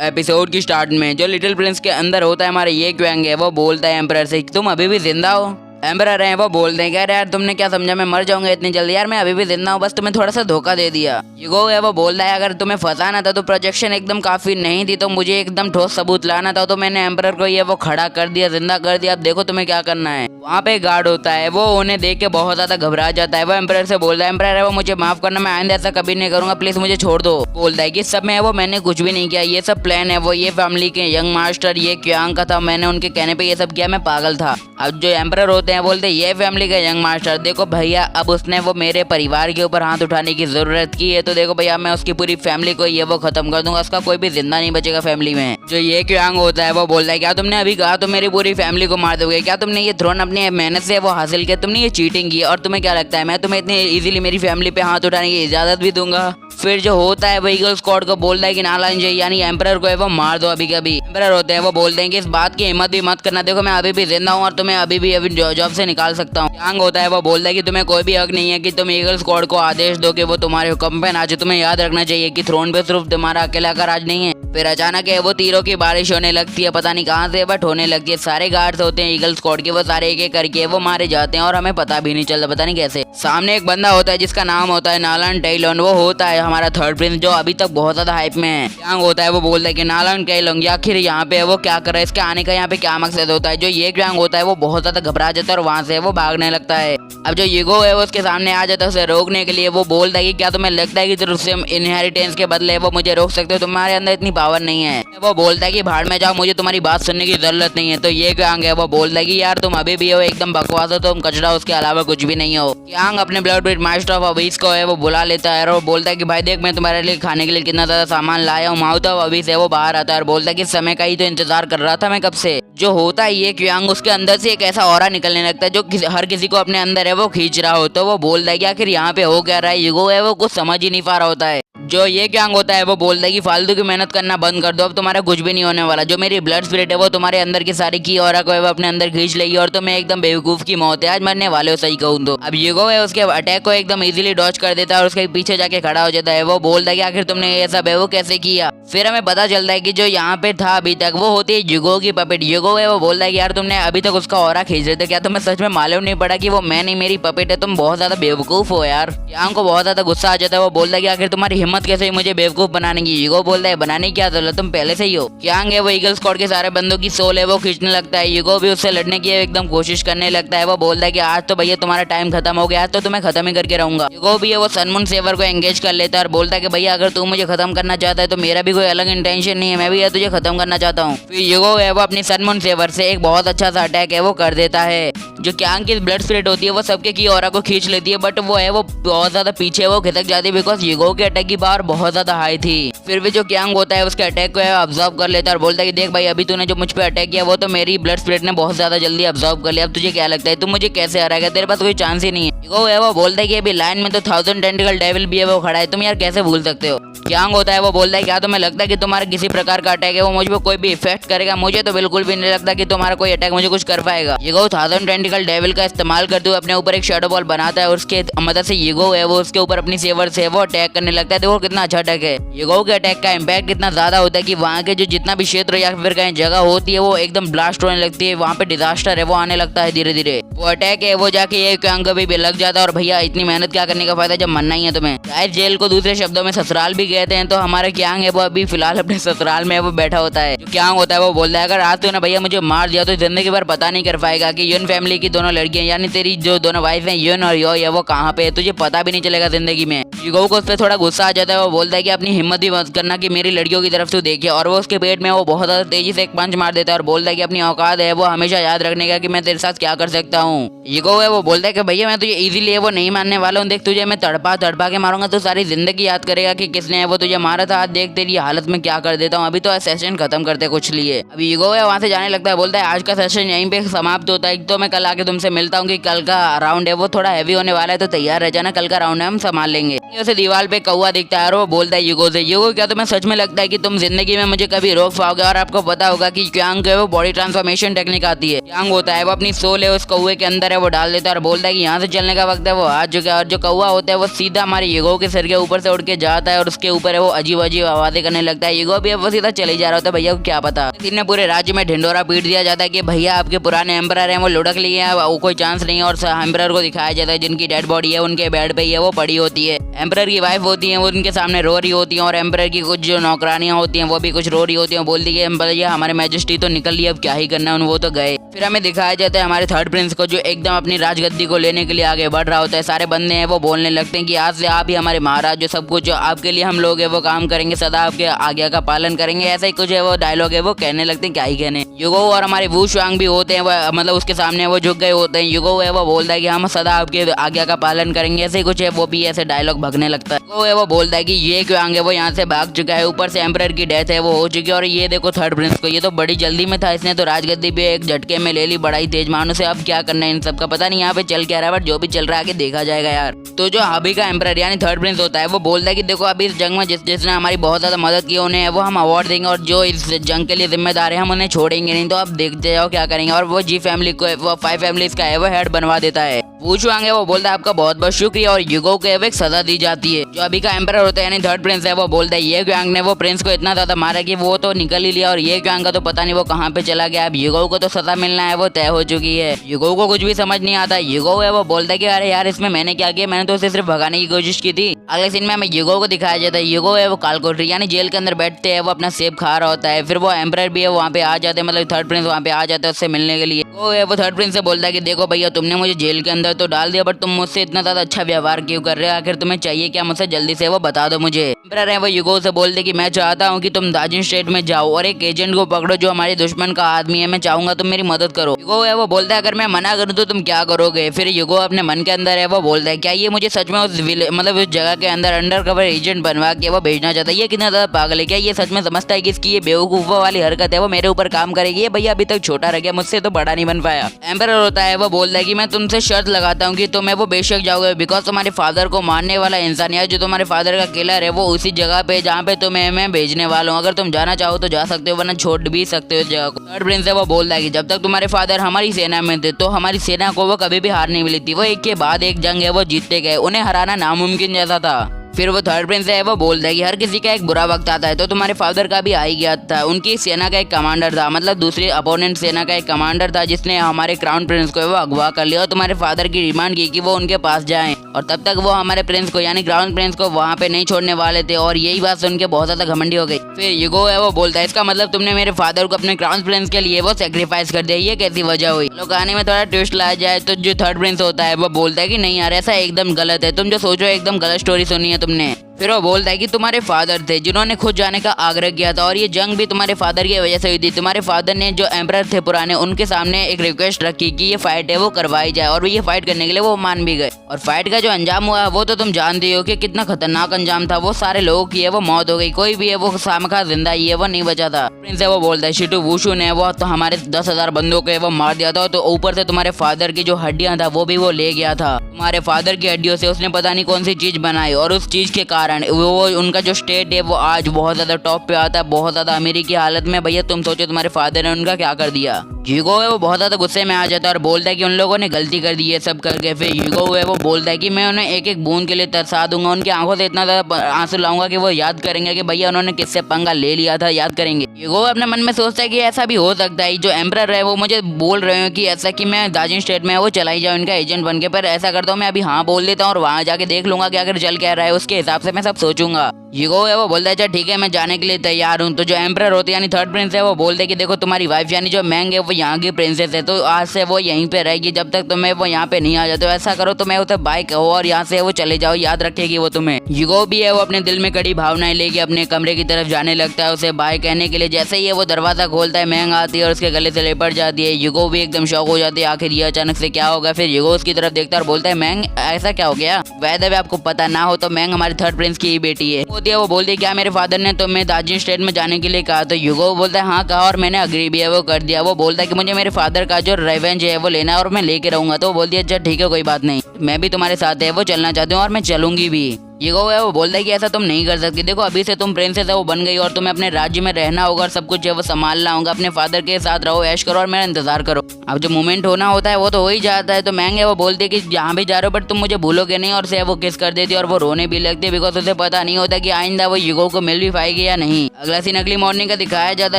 Episode की start में जो लिटिल प्रिंस के अंदर होता है हमारा ये क्वेंग है, वो बोलता है एम्परर से तुम अभी भी जिंदा हो। एम्परर है वो बोलते हैं यार तुमने क्या समझा मैं मर जाऊंगा इतनी जल्दी, यार मैं अभी भी जिंदा हूँ, बस तुम्हें थोड़ा सा धोखा दे दिया। यूगो है वो बोलता है अगर तुम्हें फंसाना था तो प्रोजेक्शन एकदम काफी नहीं थी, तो मुझे एकदम ठोस सबूत लाना था, तो मैंने एम्परर को ये वो खड़ा कर दिया, जिंदा कर दिया, अब देखो तुम्हें क्या करना है। वहाँ पे गार्ड होता है, वो उन्हें देख के बहुत ज्यादा घबरा जाता है। वो एम्परर से बोलता है एम्परर है वो मुझे माफ करना, मैं आइंदा ऐसा कभी नहीं करूंगा, प्लीज मुझे छोड़ दो। बोलता है कि सब में है वो मैंने कुछ भी नहीं किया, ये सब प्लान है वो ये फैमिली के यंग मास्टर ये क्यांग का था, मैंने उनके कहने पे ये सब किया, मैं पागल था। अब जो एम्परर होते हैं बोलते ये फैमिली का यंग मास्टर, देखो भैया अब उसने वो मेरे परिवार के ऊपर हाथ उठाने की जरूरत की है, तो देखो भैया मैं उसकी पूरी फैमिली को ये वो खत्म कर दूंगा, उसका कोई भी जिंदा नहीं बचेगा फैमिली में। जो ये क्यांग होता है वो बोलता है क्या तुमने अभी कहा तो मेरी पूरी फैमिली को मार दोगे, क्या तुमने ये थ्रोन अपनी मेहनत से वो हासिल किया, तुमने ये चीटिंग की, और तुम्हें क्या लगता है मैं तुम्हें इतनी इजीली मेरी फैमिली पे हाथ उठाने की इजाजत भी दूंगा। फिर जो होता है वो ईगल स्क्वाड को बोलता है कि नालायन जी यानी एम्परर को है वो मार दो अभी कभी। एम्परर होते हैं वो बोलते हैं कि इस बात की हिम्मत भी मत करना, देखो मैं अभी भी जिंदा हूँ और तुम्हें अभी भी जॉब से निकाल सकता हूँ। यांग होता है वो बोलता है कि तुम्हें कोई भी हक नहीं है कि तुम ईगल स्क्वाड को आदेश दो कि वो तुम्हारे हुक्म पे नाचे, तुम्हें याद रखना चाहिए कि थ्रोन पे सिर्फ तुम्हारा अकेला का राज नहीं है। फिर अचानक है वो तीरों की बारिश होने लगती है, पता नहीं कहाँ से बट होने लगती है। सारे गार्ड्स होते हैं ईगल स्क्वाड के, वो सारे एक एक करके वो मारे जाते हैं और हमें पता भी नहीं चलता, पता नहीं कैसे। सामने एक बंदा होता है जिसका नाम होता है नालन टेलोन, वो होता है हमारा थर्ड प्रिंस जो अभी तक बहुत ज्यादा हाइप में है। यांग होता है वो बोलता है कि नालन टेलोन आखिर यहाँ पे वो क्या कर रहा है, इसके आने का यहाँ पे क्या मकसद होता है। जो ये यांग होता है वो बहुत ज्यादा घबरा जाता है और वहां से वो भागने लगता है। अब जो यूगो है वो उसके सामने आ जाता है उसे रोकने के लिए, वो बोलता है कि क्या तुम्हें लगता है कि तुम इनहेरिटेंस के बदले वो मुझे रोक सकते हो, तुम्हारे अंदर इतनी पावर नहीं है। वो बोलता है कि भाड़ में जाओ, मुझे तुम्हारी बात सुनने की जरूरत नहीं है। तो ये यांग है वो बोलता है कि यार तुम अभी भी हो एकदम बकवास हो, तुम कचरा उसके अलावा कुछ भी नहीं हो। यांग अपने blood breed master of Abish को है वो बुला लेता है और वो बोलता है कि भाई देख मैं तुम्हारे लिए खाने के लिए कितना ज्यादा सामान लाया हूँ। माउथ ऑफ अबीस है वो बाहर आता है और बोलता है कि समय का ही तो इंतजार कर रहा था मैं कब से। जो होता है ये यांग उसके अंदर से एक ऐसा ऑरा निकलने लगता है जो हर किसी को अपने अंदर है वो खींच रहा हो, तो वो बोलता है कि आखिर यहाँ पे हो क्या रहा है। यूगो है वो कुछ समझ ही नहीं पा रहा होता है। जो ये यांग होता है वो बोलता है कि फालतू की मेहनत करना बंद कर दो, अब तुम्हारा कुछ भी नहीं होने वाला। जो मेरी ब्लड स्पिरिट है वो तुम्हारे अंदर की सारी की ऑरा को है वो अपने अंदर खींच लेगी और तुम्हें एकदम बेवकूफ की मौत है, आज मरने वाले हो सही कहूँ तो। अब यूगो है उसके अटैक को एकदम इजीली डॉज कर देता है और उसके पीछे जाके खड़ा हो जाता है। वो बोलता है कि आखिर तुमने ये सब है वो कैसे किया। फिर हमें पता चलता है कि जो यहाँ पे था अभी तक वो होती है यूगो की पपेट। यूगो है वो बोलता है कि यार तुमने अभी तक उसका ऑरा खींच रहे थे, क्या तुम्हें सच में मालूम नहीं पड़ा कि वो मैं नहीं मेरी पपेट है, तुम बहुत ज्यादा बेवकूफ हो यार। यांग को बहुत ज्यादा गुस्सा आ जाता है, वो बोलता है कि आखिर तुम्हारी हिम्मत कैसे मुझे बेवकूफ बनाने की। यूगो बोलता है बनाने की क्या जरूरत, तुम पहले से ही हो। यांग है वो ईगल स्क्वाड के सारे बंदों की सोल है वो खींचने लगता है। यूगो भी उससे लड़ने की एकदम कोशिश करने लगता है। वो बोलता है कि आज तो भैया तुम्हारा टाइम खत्म हो गया, आज तो तुम्हें खत्म ही करके रहूंगा। यूगो भी है वो सनमून सेवर को एंगेज कर लेता है और बोलता है कि भैया अगर तू मुझे खत्म करना चाहता है तो मेरा भी कोई अलग इंटेंशन नहीं है, मैं भी है तुझे खत्म करना चाहता हूँ। फिर यूगो है वो अपनी सनमून सेवर से एक बहुत अच्छा सा अटैक है वो कर देता है। जो यांग की ब्लड स्पिरिट होती है वो सबके की ऑरा को खींच लेती है, बट वो है वो बहुत ज्यादा पीछे वो खिसक जाती है बिकॉज यूगो के अटैक की पावर बहुत ज्यादा हाई थी। फिर भी जो यांग होता है उसके अटैक को ऑब्जर्व कर लेता है और बोलता है कि देख भाई अभी तूने जो मुझ पे अटैक किया वो तो मेरी ब्लड स्पिरिट ने बहुत ज्यादा जल्दी ऑब्जर्व कर लिया, अब तुझे क्या लगता है तुम मुझे कैसे हराएगा, तेरे पास कोई चांस ही नहीं है। यूगो है वो बोलता है कि अभी लाइन में तो 1000 टेंटिकल डेविल भी है वो खड़ा है, तुम यार कैसे भूल सकते हो। यांग होता है वो बोलता है क्या तुम्हें लगता है कि तुम्हारा किसी प्रकार का अटैक है वो मुझ पर कोई भी इफेक्ट करेगा, मुझे तो बिल्कुल भी नहीं लगता कि तुम्हारा कोई अटैक मुझे कुछ कर पाएगा। यूगो 1000 टेंटिकल डेविल का इस्तेमाल करते हुए अपने ऊपर एक शैडो बॉल बनाता है और उसके मदद से यूगो है वो उसके ऊपर अपनी सेवर से वो अटैक करने लगता है। देखो कितना अच्छा अटैक है। यूगो के अटैक का इम्पैक्ट कितना ज्यादा होता है कि वहाँ के जो जितना भी क्षेत्र या फिर कहीं जगह होती है वो एकदम ब्लास्ट होने लगती है, वहाँ पे डिजास्टर है वो आने लगता है धीरे धीरे। वो अटैक है वो जाके ये यांग कभी भी लग जाता है और भैया इतनी मेहनत क्या करने का फायदा जब मरना ही है तुम्हें। शायद जेल को दूसरे शब्दों में ससुराल भी कहते हैं, तो हमारा यांग है वो अभी फिलहाल अपने ससुराल में वो बैठा होता है। जो यांग होता है वो बोलता है अगर आज तूने भैया मुझे मार दिया तो जिंदगी भर पता नहीं कर पाएगा कि यून फैमिली की दोनों लड़कियां यानी तेरी जो दोनों वाइफ है यून और यो वो कहाँ पे है, तुझे पता भी नहीं चलेगा जिंदगी में। यूगो को उस पर थोड़ा गुस्सा आ जाता है, वो बोलता है कि अपनी हिम्मत भी मत करना कि मेरी लड़कियों की तरफ से देखिए, और वो उसके पेट में वो बहुत ज्यादा तेजी से एक पंच मार देता है और बोलता है कि अपनी औकात है वो हमेशा याद रखने का कि मैं तेरे साथ क्या कर सकता हूँ। यूगो है वो बोलता है कि भैया मैं तुझे इजीली वो नहीं मानने वाला हूँ, देख तुझे मैं तड़पा तड़पा के मारूंगा तो सारी जिंदगी याद करेगा कि किसने वो तुझे मारा था, आज देख तेरी हालत में क्या कर देता हूँ, अभी तो सेशन खत्म करते कुछ लिए। अभी यूगो है वहाँ से जाने लगता है, बोलता है आज का सेशन यहीं पे समाप्त होता है, तो मैं कल आके तुमसे मिलता हूँ कि कल का राउंड है वो थोड़ा हैवी होने वाला है, तो तैयार रह जाना, कल का राउंड है हम संभाल लेंगे। उसे दीवार पे कौवा दिखता है और वो बोलता है यूगो से, यूगो क्या तुम्हें सच में लगता है कि तुम जिंदगी में मुझे कभी रोक पाओगे। और आपको पता होगा कि यांग है वो बॉडी ट्रांसफॉर्मेशन टेक्निक आती है। यांग होता है वो अपनी सोल है उस कौवे के अंदर है वो डाल देता है और बोलता है कि यहाँ से चलने निकलने का वक्त है वो आ चुका है। और जो कौवा होता है वो सीधा हमारे युगो के सिर के ऊपर से उड़ के जाता है और उसके ऊपर है वो अजीब अजीब आवाजें करने लगता है। युगो भी वो सीधा चले जा रहा होता है, भैया को क्या पता। इन्हें पूरे राज्य में ढिंडोरा पीट दिया जाता है कि भैया आपके पुराने एम्परर हैं वो लुढ़क लिए हैं, वो कोई चांस नहीं है। और एम्परर को दिखाया जाता है जिनकी डेड बॉडी है उनके बेड पे ही है वो पड़ी होती है। एम्परर की वाइफ होती है वो उनके सामने रो रही होती है और एम्परर की कुछ जो नौकरानियां होती हैं वो भी कुछ रो रही होती हैं, बोलती है भैया हमारे मैजेस्टी तो निकल लिए, अब क्या ही करना है, वो तो गए। फिर हमें दिखाया जाता है हमारे थर्ड प्रिंस को जो एकदम अपनी राजगद्दी को लेने के लिए आगे बढ़ रहा होता है। सारे बंदे हैं वो बोलने लगते हैं कि आज से आप ही हमारे महाराज, जो सब कुछ जो आपके लिए हम लोग है वो काम करेंगे, सदा आपके आज्ञा का पालन करेंगे, ऐसा ही कुछ है वो डायलॉग है वो कहने लगते हैं, क्या ही कहने। युगो और हमारे वू शुआंग भी होते हैं वो मतलब उसके सामने वो झुक गए होते हैं। युगो है वो बोलता है कि हम सदा आपके आज्ञा का पालन करेंगे, ऐसे ही कुछ है वो भी ऐसे डायलॉग भगने लगता है। वो है वो बोलता है कि ये क्यों वो यहाँ से भाग चुका है, ऊपर से एम्परर की डेथ है वो हो चुकी है। और ये देखो थर्ड प्रिंस को, ये तो बड़ी जल्दी में था, इसने तो राजगद्दी पे एक झटके में ले ली, बड़ा ही तेज मानो से। अब क्या करना है इन सब का पता नहीं, यहाँ पे चल क्या रहा है, बट जो भी चल रहा है आगे देखा जाएगा यार। तो जो अभी का एम्परर यानी थर्ड प्रिंस होता है वो बोलता है कि देखो अभी इस जंग में जिसने हमारी बहुत ज्यादा मदद की उन्हें वो हम अवार्ड देंगे, और जो इस जंग के लिए जिम्मेदार है हम उन्हें छोड़ेंगे नहीं, तो अब देखते जाओ क्या करेंगे। और वो जी फैमिली को वो 5 फैमिलीज का है वो हेड बनवा देता है। वू शुआंग है वो बोलता है आपका बहुत बहुत शुक्रिया, और युगो को एक सजा दी जाती है। जो अभी का एम्परर होता है यानी थर्ड प्रिंस है वो बोलता है ये क्यांग ने वो प्रिंस को इतना ज्यादा मारा कि वो तो निकल ही लिया, और ये क्यांग का तो पता नहीं वो कहाँ पे चला गया। अब युगो को तो सजा मिलना है वो तय हो चुकी है। युगो को कुछ भी समझ नहीं आता। युगो है वो बोलता है कि अरे यार इसमें मैंने क्या किया, मैंने तो उसे सिर्फ भगाने की कोशिश की थी। अगले सीन में हमें युगो को दिखाया जाता है। युगो है वो कालकोठरी यानी जेल के अंदर बैठते हैं, वो अपना सेब खा रहा होता है। फिर वो एम्परर भी है वहाँ पे आ जाते हैं, मतलब थर्ड प्रिंस वहाँ पे आ जाते हैं उससे मिलने के लिए। वो है वो थर्ड प्रिंस से बोलता है कि देखो भैया तुमने मुझे जेल के अंदर तो डाल दिया, बट तुम मुझसे इतना ज्यादा अच्छा व्यवहार क्यों कर रहे हो, आखिर तुम्हें चाहिए क्या मुझसे, जल्दी से वो बता दो मुझे। एम्परर है वो युगो से बोलते कि मैं चाहता हूँ कि तुम दार्जिलिंग स्टेट में जाओ और एक एजेंट को पकड़ो जो हमारे दुश्मन का आदमी है, मैं चाहूंगा तुम मेरी मदद करो। युगो है वो बोलता है अगर मैं मना करूँ तो तुम क्या करोगे। फिर युगो अपने मन के अंदर है वो बोलता है क्या ये मुझे सच में उस मतलब उस जगह के अंदर अंडर कवर एजेंट बनवा के वो भेजना चाहता है, ये कितना ज्यादा पागल है, क्या ये सच में समझता है कि इसकी ये बेवकूफों वाली हरकत है वो मेरे ऊपर काम करेगी, ये भैया अभी तक छोटा रह गया, मुझसे तो बड़ा नहीं बन पाया। एम्परर होता है वो बोलता है कि मैं तुमसे शर्त लगाता हूँ कि तुम्हें वो बेशक जाओगे, बिकॉज तुम्हारे फादर को मारने वाला इंसान या जो तुम्हारे फादर का किलर है वो उसी जगह पे जहाँ पे तुम्हें मैं भेजने वाला हूँ, अगर तुम जाना चाहो तो जा सकते हो वरना छोड़ भी सकते हो इस जगह को। थर्ड प्रिंस है वो बोलता है कि जब तक तुम्हारे फादर हमारी सेना में थे तो हमारी सेना को वो कभी भी हार नहीं मिली थी, वो एक के बाद एक जंग है वो जीतते गए, उन्हें हराना नामुमकिन जैसा था। फिर वो थर्ड प्रिंस है वो बोलता है कि हर किसी का एक बुरा वक्त आता है, तो तुम्हारे फादर का भी आ ही गया था। उनकी सेना का एक कमांडर था, मतलब दूसरी अपोनेंट सेना का एक कमांडर था जिसने हमारे क्राउन प्रिंस को वो अगवा कर लिया और तुम्हारे फादर की डिमांड की कि वो उनके पास जाएं, और तब तक वो हमारे प्रिंस को यानी क्राउन प्रिंस को वहाँ पे नहीं छोड़ने वाले थे। और यही बात सुन के बहुत ज्यादा घमंडी हो गई। फिर युगो है वो बोलता है इसका मतलब तुमने मेरे फादर को अपने क्राउन प्रिंस के लिए वो सेक्रीफाइस कर दिया, ये कैसी वजह हुई। लोग कहानी में थोड़ा ट्विस्ट लाया जाए तो जो थर्ड प्रिंस होता है वो बोलता है कि नहीं यार ऐसा एकदम गलत है, तुम जो सोच रहे हो एकदम गलत स्टोरी सुनी है तुमने। फिर वो बोलता है कि तुम्हारे फादर थे जिन्होंने खुद जाने का आग्रह किया था, और ये जंग भी तुम्हारे फादर की वजह से हुई थी। तुम्हारे फादर ने जो एम्परर थे पुराने उनके सामने एक रिक्वेस्ट रखी कि ये फाइट है वो करवाई जाए, और ये फाइट करने के लिए वो मान भी गए। और फाइट का जो अंजाम हुआ वो तो तुम जानते हो कि कितना खतरनाक अंजाम था, वो सारे लोगों की है वो मौत हो गई, कोई भी है वो खामखा जिंदा ही है वो नहीं बचा था। प्रिंस है वो बोलता है शिटू वुशु ने वो तो हमारे 10,000 बंदों को वो मार दिया था, तो ऊपर से तुम्हारे फादर की जो हड्डियां था वो भी वो ले गया था। तुम्हारे फादर की हड्डियों से उसने पता नहीं कौन सी चीज बनाई, और उस चीज के कारण वो उनका जो स्टेट है वो आज बहुत ज्यादा टॉप पे आता है, बहुत ज्यादा अमीरी की हालत में। भैया तुम सोचो तुम्हारे फादर ने उनका क्या कर दिया। युगो है वो बहुत ज्यादा गुस्से में आ जाता है और बोलता है कि उन लोगों ने गलती कर दी है सब करके। फिर युगो है वो बोलता है कि मैं उन्हें एक एक बूंद के लिए तरसा दूंगा, उनकी आंखों से इतना ज्यादा आंसू लाऊंगा कि वो याद करेंगे कि भैया उन्होंने किससे पंगा ले लिया था, याद करेंगे। युगो अपने मन में सोचता है कि ऐसा भी हो सकता है जो एम्परर है वो मुझे बोल रहे हो कि ऐसा कि मैं दार्जिलिंग स्टेट में वो चलाई जाऊँ इनका एजेंट बन के, पर ऐसा करता हूँ मैं अभी हाँ बोल देता हूँ और वहाँ जाके देख लूंगा कि अगर चल क्या रहा है उसके हिसाब से मैं सब सोचूंगा। युगो है वो बोलता है अच्छा ठीक है मैं जाने के लिए तैयार हूँ। तो जो एम्परर होते यानी थर्ड प्रिंस है वो बोलते कि देखो तुम्हारी वाइफ यानी जो मैंग है वो यहाँ की प्रिंसेस है, तो आज से वो यहीं पे रहेगी जब तक तुम्हें वो यहाँ पे नहीं आ जाते। ऐसा करो तो मैं उसे बाय कहो और यहाँ से वो चले जाओ, याद रखेगी वो तुम्हें। युगो भी है वो अपने दिल में कड़ी भावनाएं लेके अपने कमरे की तरफ जाने लगता है उसे बाय कहने के लिए। जैसे ही वो दरवाजा खोलता है मैंग आती है और उसके गले से लिपट जाती है। युगो भी एकदम शौक हो जाती है आखिर ये अचानक से क्या होगा। फिर युगो उसकी तरफ देखता है और बोलता है मैंग ऐसा क्या हो गया। वैसे आपको पता ना हो तो मैंग हमारी थर्ड प्रिंस की ही बेटी है। वो बोलती है क्या मेरे फादर ने तुम्हें दार्जिलिंग स्टेट में जाने के लिए कहा। तो युगो बोलता है हाँ कहा और मैंने अग्री भी है वो कर दिया। वो बोलता है कि मुझे मेरे फादर का जो रिवेंज है वो लेना है और मैं लेके रहूंगा। तो वो बोलती है अच्छा ठीक है कोई बात नहीं, मैं भी तुम्हारे साथ है वो चलना चाहती हूँ और मैं चलूंगी भी। ईगो है वो बोलता है कि ऐसा तुम नहीं कर सकती, देखो अभी से तुम प्रिंसेस है वो बन गई और तुम्हें अपने राज्य में रहना होगा और सब कुछ है वो संभालना होगा। अपने फादर के साथ रहो, ऐश करो और मेरा इंतजार करो। अब जो मोमेंट होना होता है वो तो हो ही जाता है। तो मैंग है वो बोलती है कि जहाँ भी जा रहे हो बट तुम मुझे भूलोगे नहीं, और से वो किस कर देती है और वो रोने भी लगती है बिकॉज उसे पता नहीं होता कि आइंदा वो ईगो को मिल भी पाएगी या नहीं। अगला सीन अगली मॉर्निंग का दिखाया जाता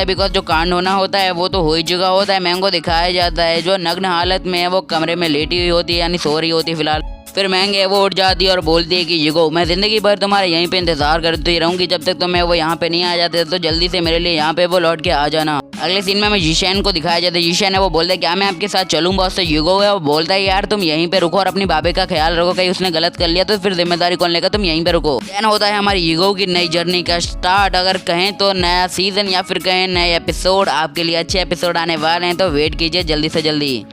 है बिकॉज जो कांड होना होता है वो तो हो ही चुका होता है। मैंग को दिखाया जाता है जो नग्न हालत में है वो कमरे में लेटी हुई होती है, यानी सो रही होती है फिलहाल। फिर मैंग है वो उठ जाती है और बोलती है कि ईगो मैं जिंदगी भर तुम्हारे यहीं पे इंतजार करती रहूंगी जब तक तुम्हें वो यहाँ पे नहीं आ जाते, तो जल्दी से मेरे लिए यहाँ पे वो लौट के आ जाना। अगले सीन में हमें जीशैन को दिखाया जाता है। जीशैन है वो बोलता है क्या मैं आपके साथ चलूं बॉस। तो ईगो है वो बोलता है यार तुम यहीं पे रुको और अपनी बाबे का ख्याल रखो, कहीं उसने गलत कर लिया तो फिर जिम्मेदारी कौन लेगा, तुम यहीं पे रुको। देन होता है हमारी ईगो की नई जर्नी का स्टार्ट। अगर कहें तो नया सीजन या फिर कहें नए एपिसोड, आपके लिए अच्छे एपिसोड आने वाले हैं तो वेट कीजिए जल्दी से जल्दी।